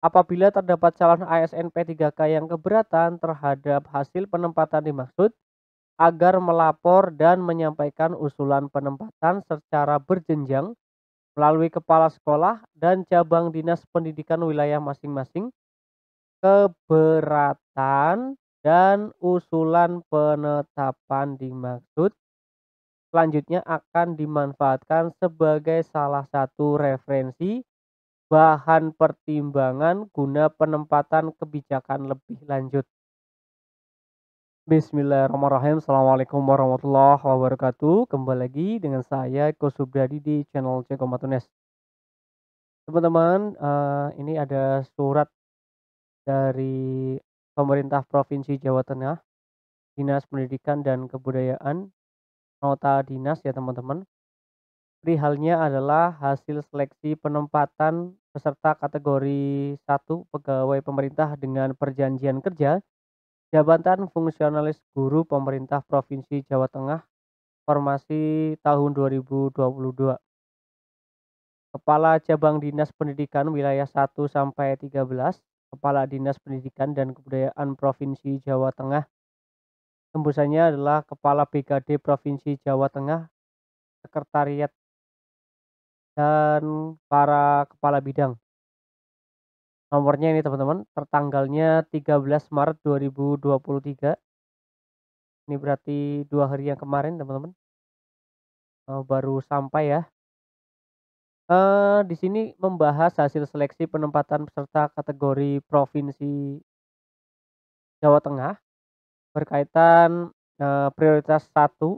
Apabila terdapat calon ASN P3K yang keberatan terhadap hasil penempatan dimaksud, agar melapor dan menyampaikan usulan penempatan secara berjenjang melalui kepala sekolah dan cabang dinas pendidikan wilayah masing-masing. Keberatan dan usulan penetapan dimaksud selanjutnya akan dimanfaatkan sebagai salah satu referensi bahan pertimbangan guna penempatan kebijakan lebih lanjut. Bismillahirrahmanirrahim. Assalamualaikum warahmatullahi wabarakatuh. Kembali lagi dengan saya Eko Subradi di channel Ceko Matunes. Teman-teman, ini ada surat dari pemerintah Provinsi Jawa Tengah, Dinas Pendidikan dan Kebudayaan, nota dinas ya teman-teman. Perihalnya adalah hasil seleksi penempatan peserta kategori 1 pegawai pemerintah dengan perjanjian kerja jabatan fungsionalis guru pemerintah Provinsi Jawa Tengah formasi tahun 2022. Kepala Cabang Dinas Pendidikan Wilayah 1 sampai 13, Kepala Dinas Pendidikan dan Kebudayaan Provinsi Jawa Tengah. Tembusannya adalah Kepala BKD Provinsi Jawa Tengah, Sekretariat dan para kepala bidang. Nomornya ini teman-teman, tertanggalnya 13 Maret 2023. Ini berarti 2 hari yang kemarin teman-teman. Baru sampai ya. Di sini membahas hasil seleksi penempatan peserta kategori Provinsi Jawa Tengah berkaitan, prioritas 1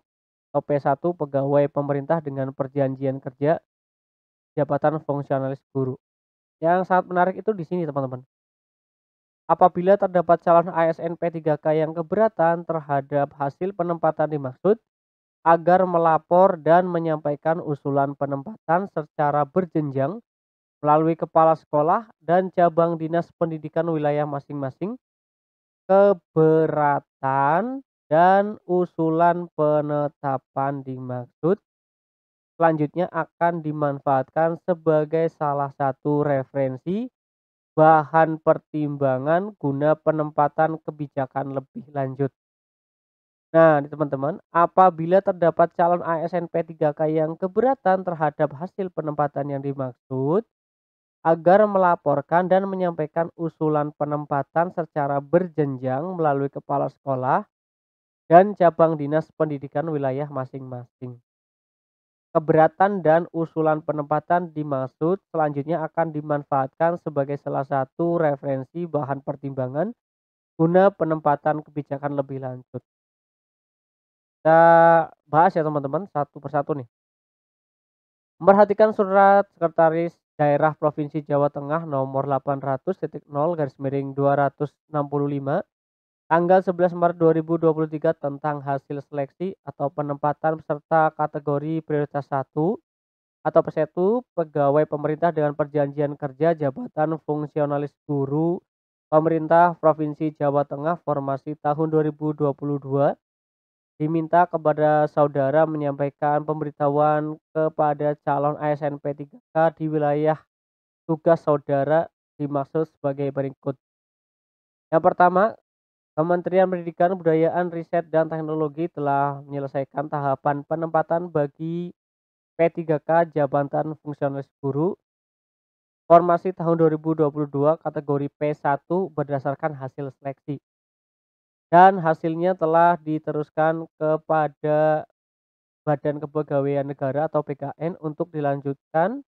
atau P1 pegawai pemerintah dengan perjanjian kerja jabatan fungsionalis guru. Yang sangat menarik itu di sini teman-teman. Apabila terdapat calon ASN P3K yang keberatan terhadap hasil penempatan dimaksud, agar melapor dan menyampaikan usulan penempatan secara berjenjang melalui kepala sekolah dan cabang dinas pendidikan wilayah masing-masing. Keberatan dan usulan penetapan dimaksud selanjutnya akan dimanfaatkan sebagai salah satu referensi bahan pertimbangan guna penempatan kebijakan lebih lanjut. Nah, nih teman-teman, apabila terdapat calon ASN P3K yang keberatan terhadap hasil penempatan yang dimaksud, agar melaporkan dan menyampaikan usulan penempatan secara berjenjang melalui kepala sekolah dan cabang dinas pendidikan wilayah masing-masing. Keberatan dan usulan penempatan dimaksud selanjutnya akan dimanfaatkan sebagai salah satu referensi bahan pertimbangan guna penempatan kebijakan lebih lanjut. Kita bahas ya teman-teman satu persatu nih. Memperhatikan surat Sekretaris Daerah Provinsi Jawa Tengah nomor 800.0/265 tanggal 11 Maret 2023 tentang hasil seleksi atau penempatan peserta kategori prioritas 1 atau P1 pegawai pemerintah dengan perjanjian kerja jabatan fungsionalis guru pemerintah Provinsi Jawa Tengah formasi tahun 2022. Diminta kepada saudara menyampaikan pemberitahuan kepada calon ASN P3K di wilayah tugas saudara dimaksud sebagai berikut. Yang pertama, Kementerian Pendidikan, Kebudayaan, Riset, dan Teknologi telah menyelesaikan tahapan penempatan bagi P3K jabatan fungsionalis guru formasi tahun 2022 kategori P1 berdasarkan hasil seleksi. Dan hasilnya telah diteruskan kepada Badan Kepegawaian Negara atau BKN untuk dilanjutkan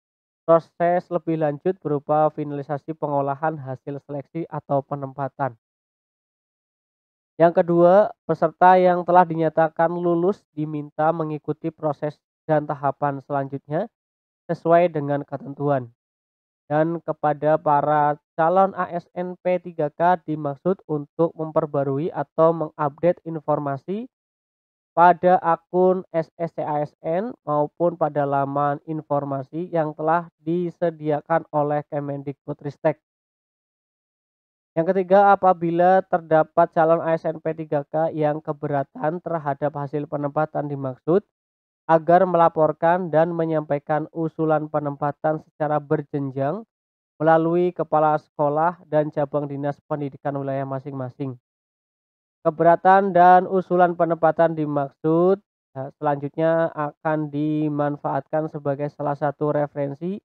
proses lebih lanjut berupa finalisasi pengolahan hasil seleksi atau penempatan. Yang kedua, peserta yang telah dinyatakan lulus diminta mengikuti proses dan tahapan selanjutnya sesuai dengan ketentuan. Dan kepada para calon ASN P3K dimaksud untuk memperbarui atau mengupdate informasi pada akun SSCASN maupun pada laman informasi yang telah disediakan oleh Kemendikbudristek. Yang ketiga, apabila terdapat calon ASN P3K yang keberatan terhadap hasil penempatan dimaksud, agar melaporkan dan menyampaikan usulan penempatan secara berjenjang melalui kepala sekolah dan cabang dinas pendidikan wilayah masing-masing. Keberatan dan usulan penempatan dimaksud selanjutnya akan dimanfaatkan sebagai salah satu referensi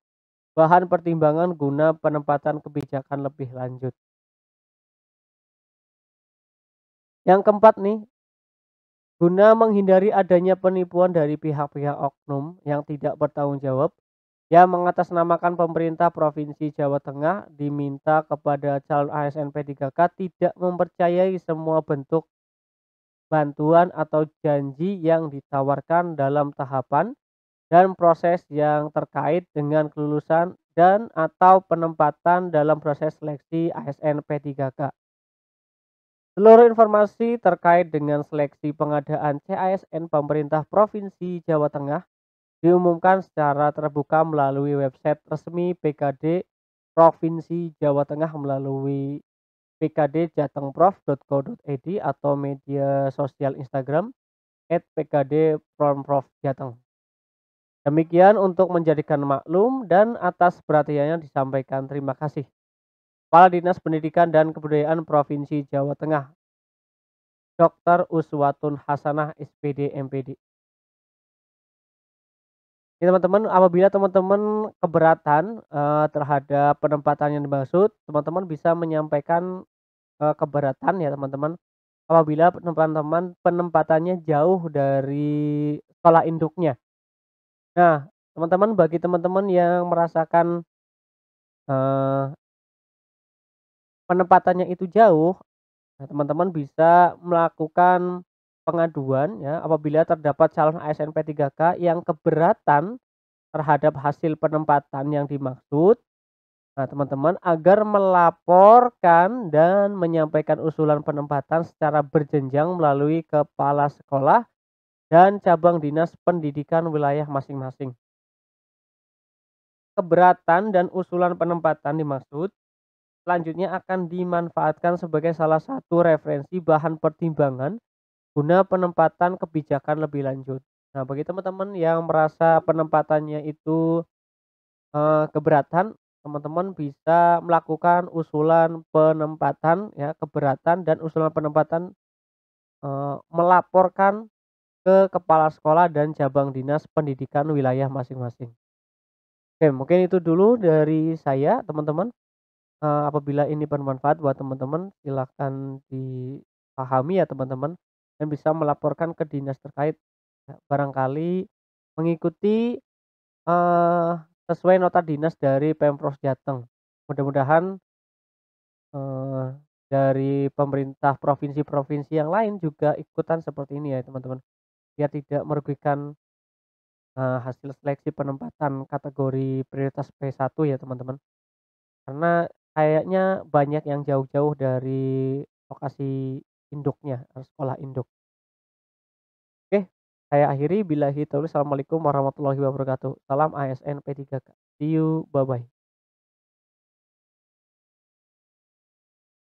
bahan pertimbangan guna penempatan kebijakan lebih lanjut. Yang keempat nih, guna menghindari adanya penipuan dari pihak-pihak oknum yang tidak bertanggung jawab, yang mengatasnamakan pemerintah Provinsi Jawa Tengah diminta kepada calon ASN P3K tidak mempercayai semua bentuk bantuan atau janji yang ditawarkan dalam tahapan dan proses yang terkait dengan kelulusan dan atau penempatan dalam proses seleksi ASN P3K. Seluruh informasi terkait dengan seleksi pengadaan CASN pemerintah Provinsi Jawa Tengah diumumkan secara terbuka melalui website resmi PKD Provinsi Jawa Tengah melalui pkdjatengprof.co.id atau media sosial Instagram @pkdpromprofjateng. Demikian untuk menjadikan maklum dan atas perhatiannya disampaikan terima kasih. Kepala Dinas Pendidikan dan Kebudayaan Provinsi Jawa Tengah, Dr. Uswatun Hasanah SPD MPD. Ya teman-teman, apabila teman-teman keberatan terhadap penempatan yang dimaksud, teman-teman bisa menyampaikan keberatan ya teman-teman. Apabila penempatannya jauh dari sekolah induknya. Nah, teman-teman bagi teman-teman yang merasakan eee, penempatannya itu jauh, nah teman-teman bisa melakukan pengaduan ya apabila terdapat calon ASN P3K yang keberatan terhadap hasil penempatan yang dimaksud. Nah, teman-teman agar melaporkan dan menyampaikan usulan penempatan secara berjenjang melalui kepala sekolah dan cabang dinas pendidikan wilayah masing-masing. Keberatan dan usulan penempatan dimaksud selanjutnya akan dimanfaatkan sebagai salah satu referensi bahan pertimbangan guna penempatan kebijakan lebih lanjut. Nah, bagi teman-teman yang merasa penempatannya itu keberatan, teman-teman bisa melakukan usulan penempatan ya, keberatan dan usulan penempatan, melaporkan ke kepala sekolah dan cabang dinas pendidikan wilayah masing-masing. Oke, mungkin itu dulu dari saya, teman-teman. Apabila ini bermanfaat buat teman-teman, silakan dipahami ya teman-teman, dan bisa melaporkan ke dinas terkait, ya barangkali mengikuti, eee, sesuai nota dinas dari Pemprov Jateng. Mudah-mudahan, eee, dari pemerintah provinsi-provinsi yang lain juga ikutan seperti ini ya teman-teman, biar tidak merugikan, hasil seleksi penempatan kategori prioritas P1 ya teman-teman. Karena kayaknya banyak yang jauh-jauh dari lokasi induknya, sekolah induk. Oke, saya akhiri billahi taufik. Assalamualaikum warahmatullahi wabarakatuh. Salam ASN P3K. See you, bye-bye.